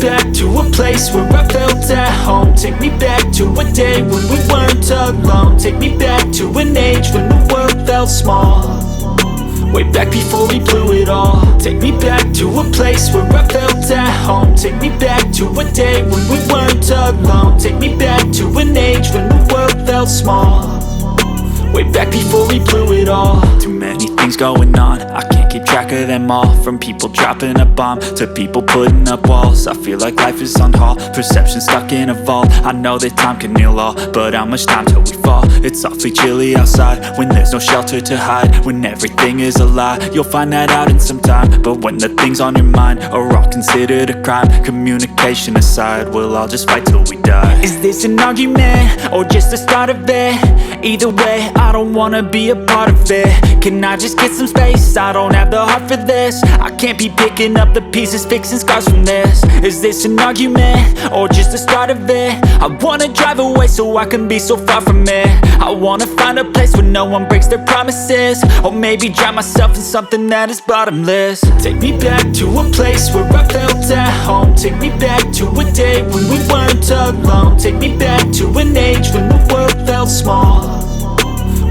back to a place where I felt at home. Take me back to a day when we weren't alone. Take me back to an age when the world felt small. Way back before we blew it all. Take me back to a place where I felt at home. Take me back to a day when we weren't alone. Take me back to an age when the world felt small. Way back before we blew it all. Too many things going on, I can't keep track of them all. From people dropping a bomb to people putting up walls. I feel like life is on hold, perception stuck in a vault. I know that time can heal all, but how much time till we fall? It's awfully chilly outside when there's no shelter to hide. When everything is a lie, you'll find that out in some time. But when the things on your mind are all considered a crime, communication aside, we'll all just fight till we die. Is this an argument or just the start of it? Either way, I don't wanna be a part of it. Can I just get some space? I don't have the heart for this. I can't be picking up the pieces, fixing scars from this. Is this an argument or just the start of it? I wanna drive away so I can be so far from it. I wanna find a place where no one breaks their promises. Or maybe drown myself in something that is bottomless. Take me back to a place where I felt at home. Take me back to a day when we weren't alone. Take me back to an age when the world felt small.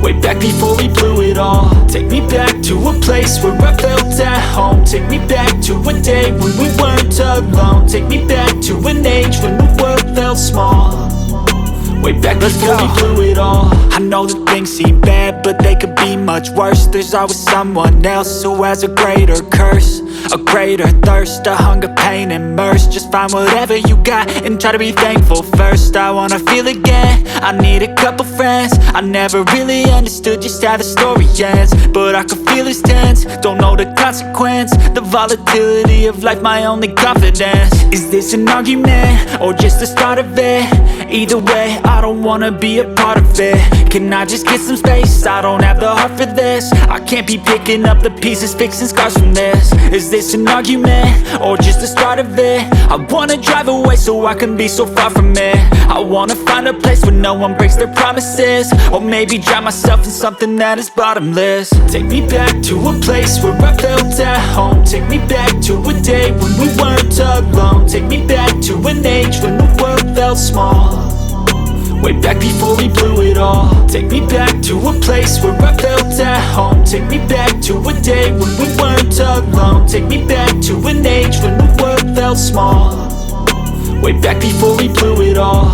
Way back before we blew it all. Take me back to a place where I felt at home. Take me back to a day when we weren't alone. Take me back to an age when the world felt small. Way back before we blew it all. I know that things seem bad, but they could be much worse. There's always someone else who has a greater curse, a greater thirst, a hunger, pain, and mercy. Just find whatever you got and try to be thankful first. I wanna feel again, I need a couple friends. I never really understood just how the story ends, but I can feel it's tense, don't know the consequence. The volatility of life, my only confidence. Is this an argument or just the start of it? Either way, I don't wanna be a part of it. Can I just get some space? I don't have the heart for this. I can't be picking up the pieces, fixing scars from this. Is this an argument or just the start of it? I wanna drive away so I can be so far from it. I wanna find a place where no one breaks their promises. Or maybe drown myself in something that is bottomless. Take me back to a place where I felt at home. Take me back to a day when we weren't alone. Take me back to an age when the world felt small. Way back before we blew it all. Take me back to a place where I felt at home. Take me back to a day when we weren't alone. Take me back to an age when the world felt small. Way back before we blew it all.